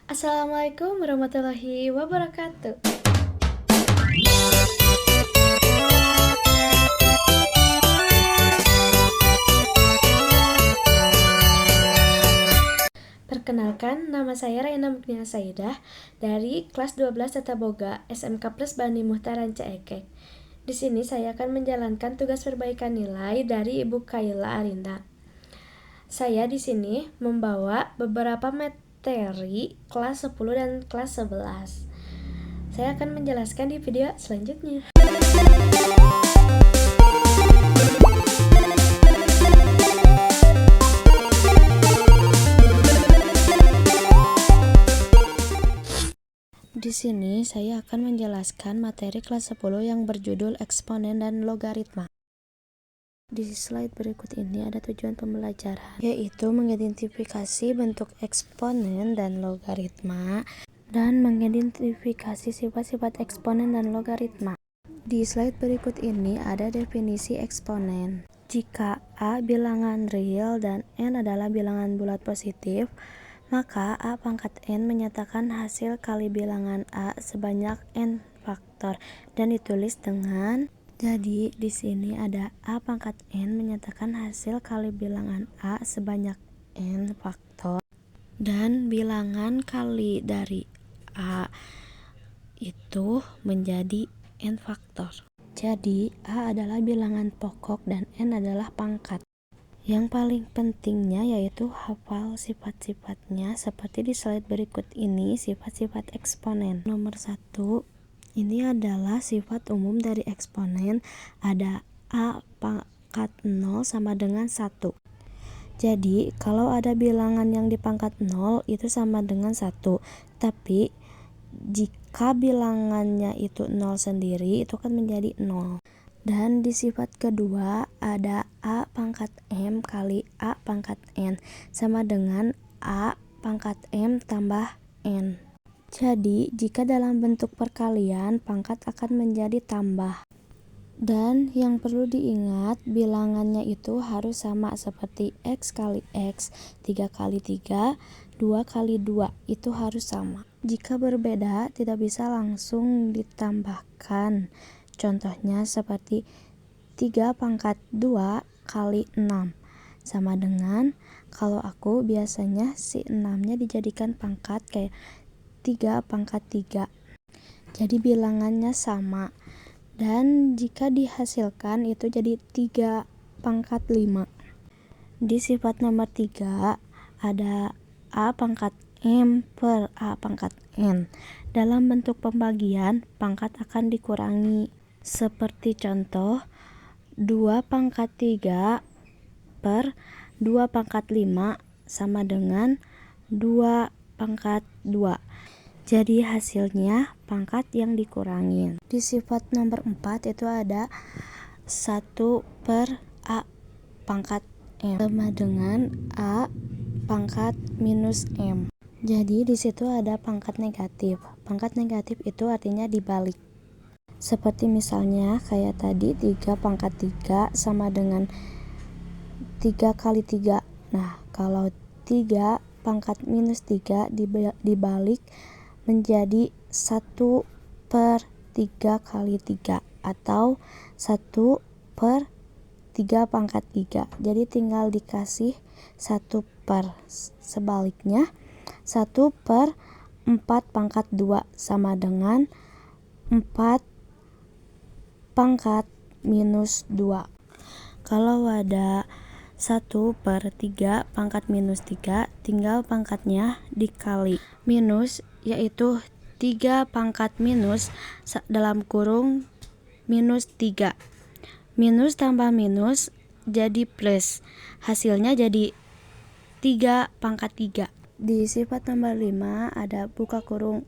Assalamualaikum warahmatullahi wabarakatuh. Perkenalkan, nama saya Raina Muknia Saidah dari kelas 12 Tata Boga SMK Plus Bani Muhtar Ranca Ekek. Di sini saya akan menjalankan tugas perbaikan nilai dari Ibu Kaila Arinda. Saya di sini membawa beberapa materi kelas 10 dan kelas 11. Saya akan menjelaskan di video selanjutnya. Di sini saya akan menjelaskan materi kelas 10 yang berjudul eksponen dan logaritma. Di slide berikut ini ada tujuan pembelajaran, yaitu mengidentifikasi bentuk eksponen dan logaritma dan mengidentifikasi sifat-sifat eksponen dan logaritma. Di slide berikut ini ada definisi eksponen. Jika A bilangan real dan N adalah bilangan bulat positif, maka A pangkat N menyatakan hasil kali bilangan A sebanyak N faktor dan ditulis dengan jadi di sini ada A pangkat N menyatakan hasil kali bilangan A sebanyak N faktor dan bilangan kali dari A itu menjadi N faktor. Jadi A adalah bilangan pokok dan N adalah pangkat. Yang paling pentingnya yaitu hafal sifat-sifatnya seperti di slide berikut ini, sifat-sifat eksponen. Nomor 1, ini adalah sifat umum dari eksponen, ada A pangkat 0 sama dengan 1. Jadi kalau ada bilangan yang di pangkat 0 itu sama dengan 1, tapi jika bilangannya itu 0 sendiri itu kan menjadi 0. Dan di sifat kedua ada A pangkat M kali A pangkat N sama dengan A pangkat M tambah N. Jadi jika dalam bentuk perkalian pangkat akan menjadi tambah. Dan yang perlu diingat bilangannya itu harus sama seperti X kali X, 3 kali 3, 2 kali 2 itu harus sama. Jika berbeda tidak bisa langsung ditambahkan. Contohnya seperti 3 pangkat 2 kali 6 sama dengan, kalau aku biasanya si 6-nya dijadikan pangkat kayak 3 pangkat 3. Jadi bilangannya sama. Dan jika dihasilkan itu jadi 3 pangkat 5. Di sifat nomor 3 ada A pangkat M per A pangkat N. Dalam bentuk pembagian pangkat akan dikurangi. Seperti contoh 2 pangkat 3 per 2 pangkat 5 sama dengan 2 pangkat 2. Jadi hasilnya pangkat yang dikurangin. Di sifat nomor 4 itu ada 1 per A pangkat M sama dengan A pangkat minus M. Jadi di situ ada pangkat negatif. Pangkat negatif itu artinya dibalik. Seperti misalnya kayak tadi 3 pangkat 3 sama dengan 3 kali 3. Nah, kalau 3 pangkat minus 3 dibalik menjadi 1 per 3 kali 3 atau 1 per 3 pangkat 3. Jadi tinggal dikasih 1 per. Sebaliknya 1 per 4 pangkat 2 sama dengan 4 pangkat minus 2. Kalau ada 1 per 3 pangkat minus 3, tinggal pangkatnya dikali minus, yaitu 3 pangkat minus dalam kurung minus 3. Minus tambah minus jadi plus. Hasilnya jadi 3 pangkat 3. Di sifat nomor 5 ada buka kurung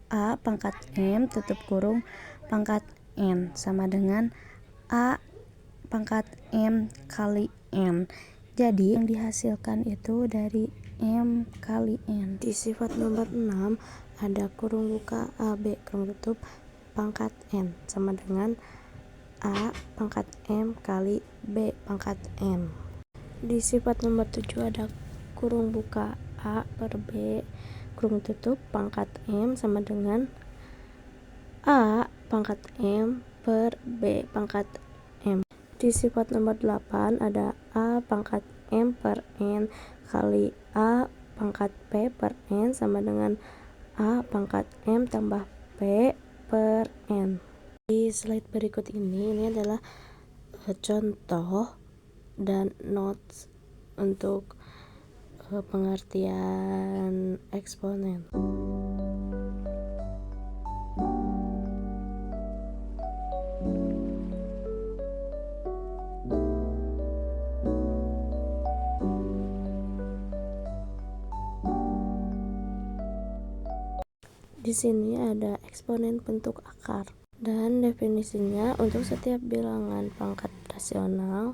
A pangkat M tutup kurung pangkat N sama dengan A pangkat M kali N. Jadi yang dihasilkan itu dari M kali N. Di sifat nomor 6 ada kurung buka AB kurung tutup pangkat N sama dengan A pangkat M kali B pangkat N. Di sifat nomor 7 ada kurung buka A per B kurung tutup pangkat M sama dengan A pangkat M per B pangkat M. Di sifat nomor 8 ada A pangkat M per N kali A pangkat P per N sama dengan A pangkat M tambah P per N. Di slide berikut ini adalah contoh dan notes untuk pengertian eksponen. Di sini ada eksponen bentuk akar dan definisinya untuk setiap bilangan pangkat rasional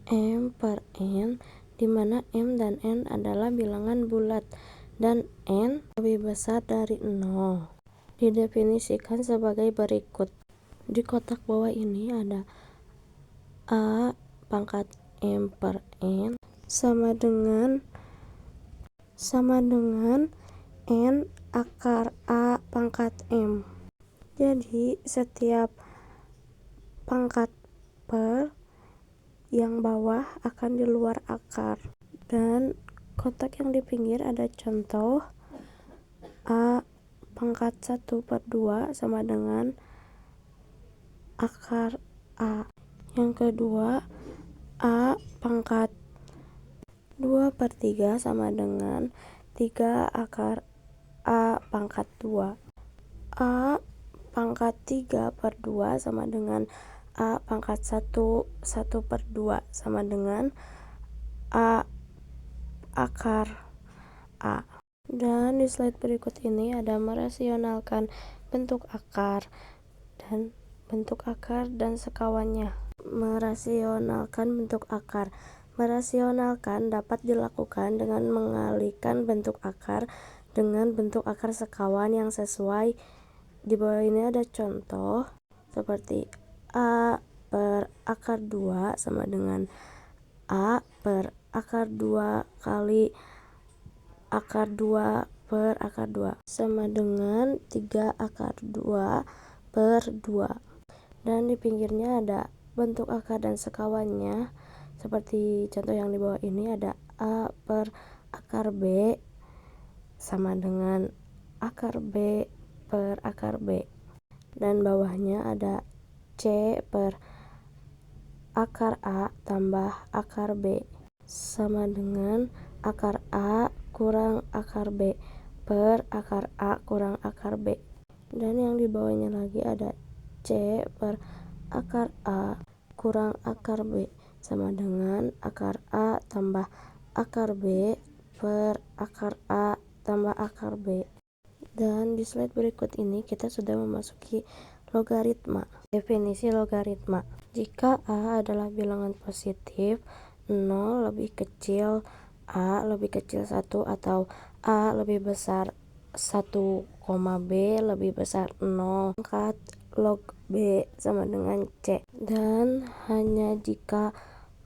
M per N, di mana M dan N adalah bilangan bulat dan N lebih besar dari 0. Didefinisikan sebagai berikut. Di kotak bawah ini ada A pangkat M per N sama dengan N akar A pangkat M. Jadi setiap pangkat per yang bawah akan di luar akar. Dan kotak yang di pinggir ada contoh A pangkat 1 per 2 sama dengan akar A. Yang kedua A pangkat 2 per 3 sama dengan 3 akar A pangkat 2. A pangkat 3 per 2 sama dengan A pangkat 1 per 2 sama dengan A akar A. Dan di slide berikut ini ada merasionalkan bentuk akar dan sekawannya. Merasionalkan bentuk akar. Merasionalkan dapat dilakukan dengan mengalihkan bentuk akar dengan bentuk akar sekawan yang sesuai. Di bawah ini ada contoh seperti A per akar 2 sama dengan A per akar 2 kali akar 2 per akar 2 sama dengan 3 akar 2 per 2. Dan di pinggirnya ada bentuk akar dan sekawannya. Seperti contoh yang di bawah ini ada A per akar B sama dengan akar B per akar B. Dan bawahnya ada C per akar A tambah akar B sama dengan akar A kurang akar B per akar A kurang akar B. Dan yang di bawahnya lagi ada C per akar A kurang akar B sama dengan akar A tambah akar B per akar A tambah akar B. Dan di slide berikut ini kita sudah memasuki logaritma. Definisi logaritma. Jika A adalah bilangan positif, 0 lebih kecil A lebih kecil 1 atau A lebih besar 1, B lebih besar 0, pangkat log B sama dengan C. Dan hanya jika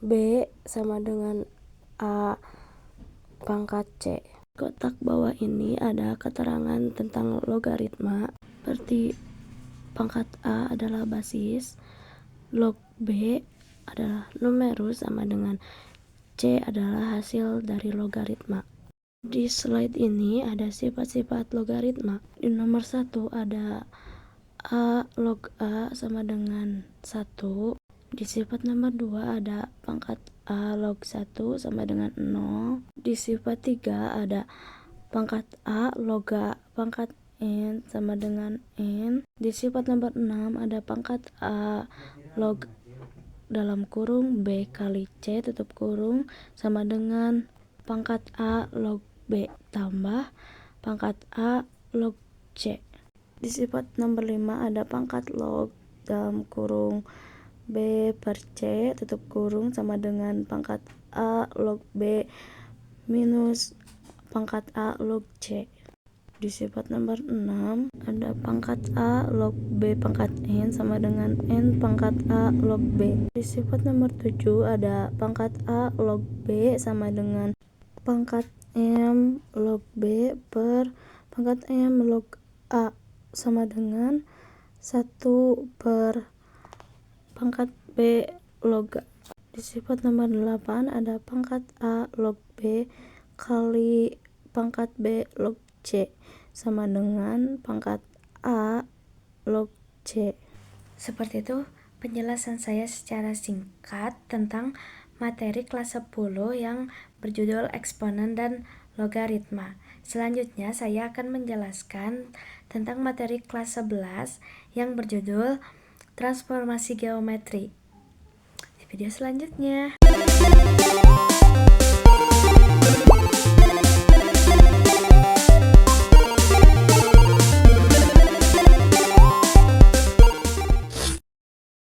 B sama dengan A pangkat C. Kotak bawah ini ada keterangan tentang logaritma seperti pangkat A adalah basis, log B adalah numerus sama dengan C adalah hasil dari logaritma. Di slide ini ada sifat-sifat logaritma. Di nomor 1 ada A log A sama dengan 1. Di sifat nomor 2 ada pangkat A log 1 sama dengan 0. Di sifat 3 ada pangkat A log A pangkat N sama dengan N. Di sifat nomor 6 ada pangkat A log dalam kurung B kali C tutup kurung sama dengan pangkat A log B tambah pangkat A log C. Di sifat nomor 5 ada pangkat log dalam kurung B per C tutup kurung sama dengan pangkat A log B minus pangkat A log C. Di sifat nomor 6 ada pangkat A log B pangkat N sama dengan N pangkat A log B. Di sifat nomor 7 ada pangkat A log B sama dengan pangkat M log B per pangkat M log A sama dengan 1 per pangkat B log A. Di sifat nomor 8 ada pangkat A log B kali pangkat B log C sama dengan pangkat A log C. Seperti itu penjelasan saya secara singkat tentang materi kelas 10 yang berjudul eksponen dan logaritma. Selanjutnya saya akan menjelaskan tentang materi kelas 11 yang berjudul transformasi geometri. Di video selanjutnya.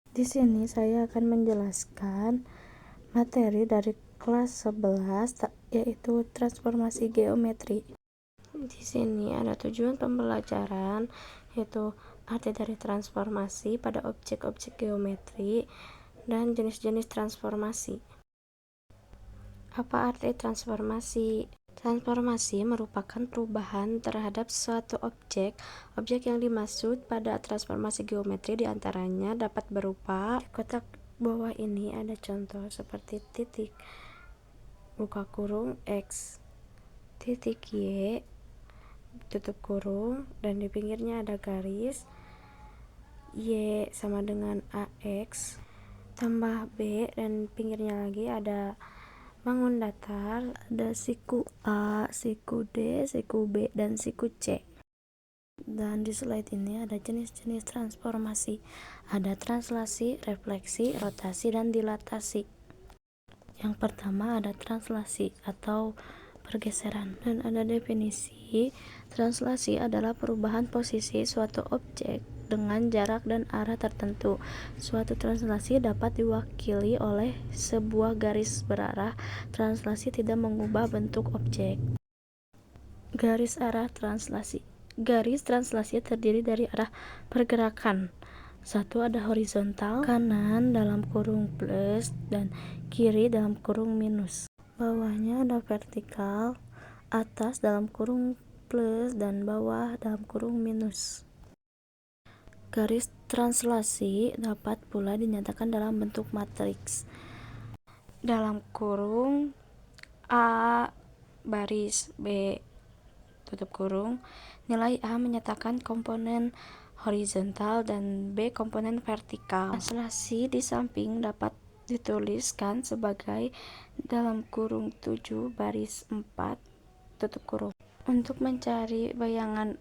Di sini saya akan menjelaskan materi dari kelas 11 yaitu transformasi geometri. Di sini ada tujuan pembelajaran yaitu arti dari transformasi pada objek-objek geometri dan jenis-jenis transformasi. Apa arti transformasi? Transformasi merupakan perubahan terhadap suatu objek. Objek yang dimaksud pada transformasi geometri diantaranya dapat berupa di kotak bawah ini ada contoh seperti titik buka kurung X, titik Y, tutup kurung, dan di pinggirnya ada garis Y sama dengan AX tambah B, dan pinggirnya lagi ada bangun datar, ada siku A, siku D, siku B, dan siku C. Dan di slide ini ada jenis-jenis transformasi. Ada translasi, refleksi, rotasi, dan dilatasi. Yang pertama ada translasi atau pergeseran, dan ada definisi. Translasi adalah perubahan posisi suatu objek dengan jarak dan arah tertentu. Suatu translasi dapat diwakili oleh sebuah garis berarah. Translasi tidak mengubah bentuk objek. Garis arah translasi. Garis translasi terdiri dari arah pergerakan. Satu ada horizontal, kanan dalam kurung plus dan kiri dalam kurung minus. Bawahnya ada vertikal, atas dalam kurung plus dan bawah dalam kurung minus. Garis translasi dapat pula dinyatakan dalam bentuk matriks. Dalam kurung A baris B tutup kurung, nilai A menyatakan komponen horizontal dan B komponen vertikal. Translasi di samping dapat dituliskan sebagai dalam kurung 7 baris 4 tutup kurung. Untuk mencari bayangan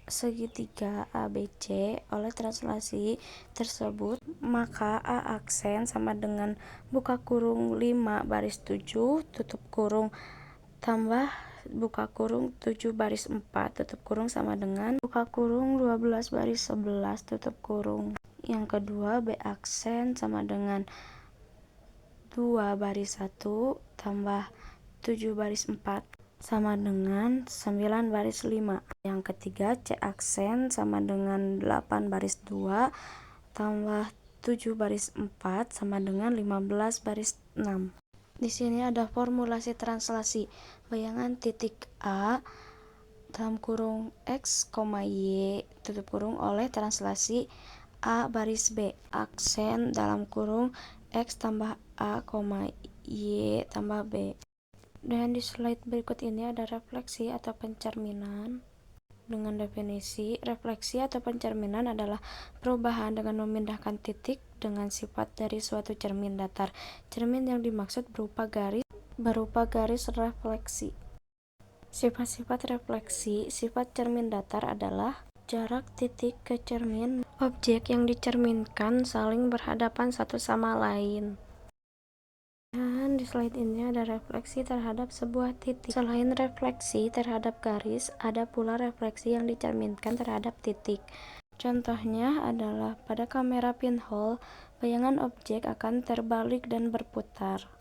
segitiga ABC oleh translasi tersebut, maka A aksen sama dengan buka kurung 5 baris 7 tutup kurung tambah buka kurung 7 baris 4 tutup kurung sama dengan buka kurung 12 baris 11 tutup kurung. Yang kedua, B aksen sama dengan 2 baris 1 tambah 7 baris 4 sama dengan 9 baris 5. Yang ketiga, C aksen sama dengan 8 baris 2 tambah 7 baris 4 sama dengan 15 baris 6. Di sini ada formulasi translasi. Bayangan titik A dalam kurung X, Y tutup kurung oleh translasi A baris B aksen dalam kurung X tambah A, Y tambah B. Dan di slide berikut ini ada refleksi atau pencerminan. Dengan definisi, refleksi atau pencerminan adalah perubahan dengan memindahkan titik dengan sifat dari suatu cermin datar. Cermin yang dimaksud berupa garis refleksi. Sifat-sifat refleksi, sifat cermin datar adalah jarak titik ke cermin. Objek yang dicerminkan saling berhadapan satu sama lain. Dan di slide ini ada refleksi terhadap sebuah titik. Selain refleksi terhadap garis, ada pula refleksi yang dicerminkan terhadap titik. Contohnya adalah pada kamera pinhole, bayangan objek akan terbalik dan berputar.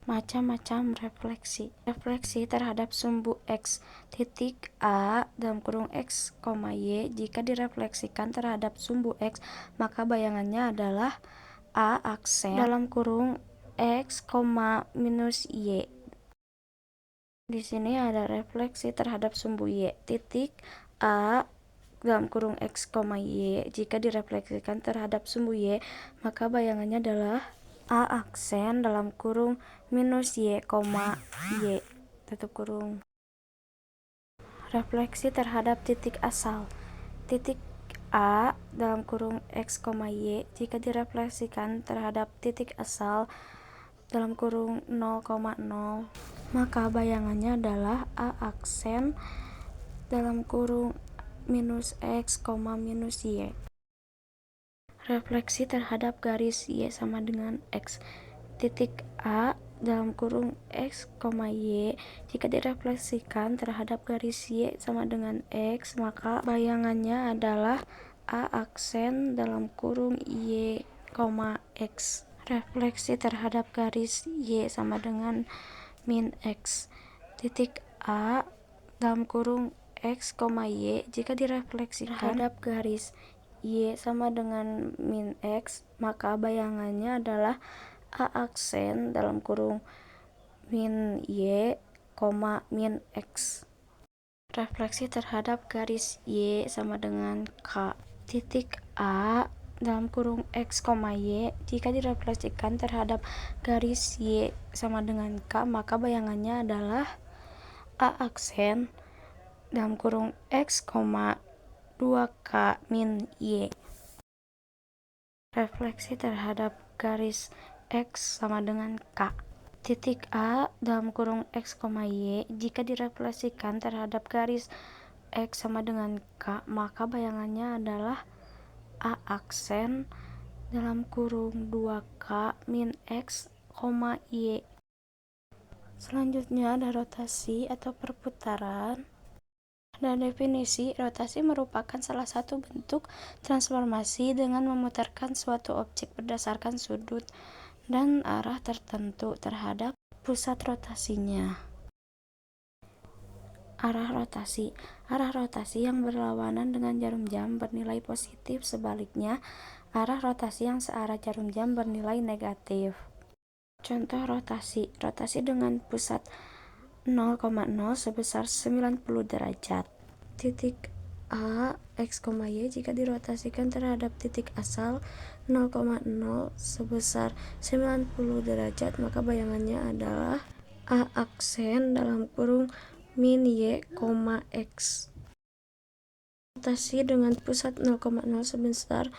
Macam-macam refleksi. Refleksi terhadap sumbu X, titik A dalam kurung X, Y, jika direfleksikan terhadap sumbu X, maka bayangannya adalah A aksen dalam kurung X, minus Y. Di sini ada refleksi terhadap sumbu Y. Titik A dalam kurung X, Y. Jika direfleksikan terhadap sumbu Y, maka bayangannya adalah A aksen dalam kurung minus Y, Y, tutup kurung. Refleksi terhadap titik asal. Titik A dalam kurung X, Y. Jika direfleksikan terhadap titik asal dalam kurung 0,0, maka bayangannya adalah A aksen dalam kurung minus X, minus Y. Refleksi terhadap garis Y sama dengan X. Titik A dalam kurung X, Y. Jika direfleksikan terhadap garis Y sama dengan X, maka bayangannya adalah A aksen dalam kurung Y, X. Refleksi terhadap garis Y sama dengan min X. Titik A dalam kurung X, Y. Jika direfleksikan terhadap garis Y sama dengan min X, maka bayangannya adalah A aksen dalam kurung min Y, min X. Refleksi terhadap garis Y sama dengan K. Titik A dalam kurung X, Y. Jika direfleksikan terhadap garis Y sama dengan K, maka bayangannya adalah A aksen dalam kurung X, 2K min Y. Refleksi terhadap garis X sama dengan K. Titik A dalam kurung X, Y. Jika direfleksikan terhadap garis X sama dengan K, maka bayangannya adalah A aksen dalam kurung 2K min X, Y. Selanjutnya ada rotasi atau perputaran. Dan definisi, rotasi merupakan salah satu bentuk transformasi dengan memutarkan suatu objek berdasarkan sudut dan arah tertentu terhadap pusat rotasinya. Arah rotasi yang berlawanan dengan jarum jam bernilai positif, sebaliknya arah rotasi yang searah jarum jam bernilai negatif. Contoh rotasi dengan pusat 0,0 sebesar 90 derajat. Titik A, X, Y jika dirotasikan terhadap titik asal 0,0 sebesar 90 derajat, maka bayangannya adalah A aksen dalam kurung min Y, X. Rotasi dengan pusat 0,0 sebesar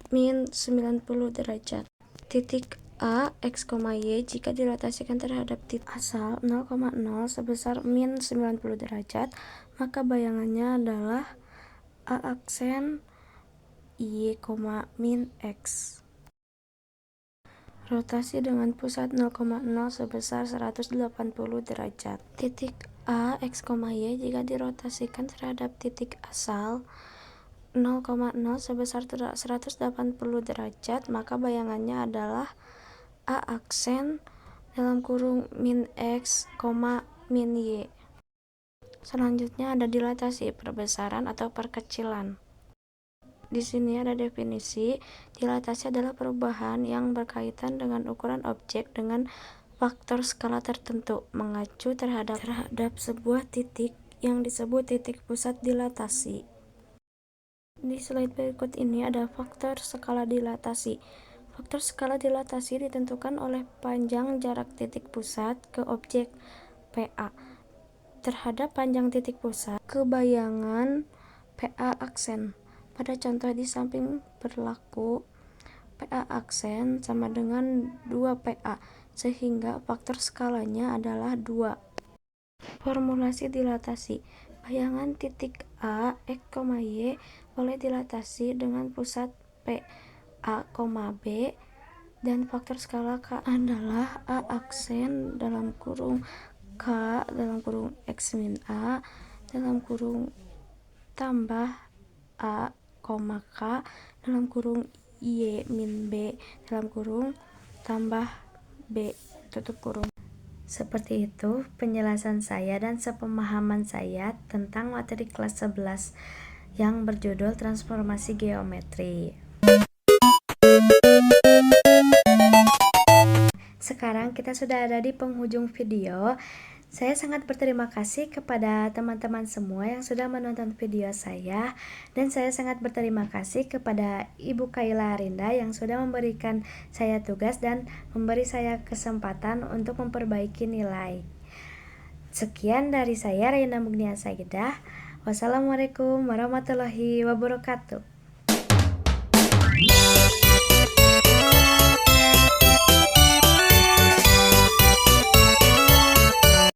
min 90 derajat. Titik A, X, Y jika dirotasikan terhadap titik asal 0,0 sebesar min 90 derajat, maka bayangannya adalah A aksen Y, min X. Rotasi dengan pusat 0,0 sebesar 180 derajat. Titik A, X, Y jika dirotasikan terhadap titik asal 0,0 sebesar 180 derajat, maka bayangannya adalah A aksen dalam kurung min X, min Y. Selanjutnya ada dilatasi, perbesaran atau perkecilan. Di sini ada definisi, dilatasi adalah perubahan yang berkaitan dengan ukuran objek dengan faktor skala tertentu, mengacu terhadap sebuah titik yang disebut titik pusat dilatasi. Di slide berikut ini ada faktor skala dilatasi. Faktor skala dilatasi ditentukan oleh panjang jarak titik pusat ke objek PA terhadap panjang titik pusat ke bayangan PA aksen. Pada contoh di samping berlaku PA aksen sama dengan 2PA, sehingga faktor skalanya adalah 2. Formulasi dilatasi. Bayangan titik A, X, Y boleh dilatasi dengan pusat PA, B, dan faktor skala K adalah A aksen dalam kurung K dalam kurung X min A dalam kurung tambah A, K dalam kurung Y min B dalam kurung tambah B, tutup kurung. Seperti itu penjelasan saya dan sepemahaman saya tentang materi kelas 11 yang berjudul transformasi geometri. Sekarang kita sudah ada di penghujung video. Saya sangat berterima kasih kepada teman-teman semua yang sudah menonton video saya, dan saya sangat berterima kasih kepada Ibu Kaila Arinda yang sudah memberikan saya tugas dan memberi saya kesempatan untuk memperbaiki nilai. Sekian dari saya, Raina Mugnia Saidah. Wassalamualaikum warahmatullahi wabarakatuh.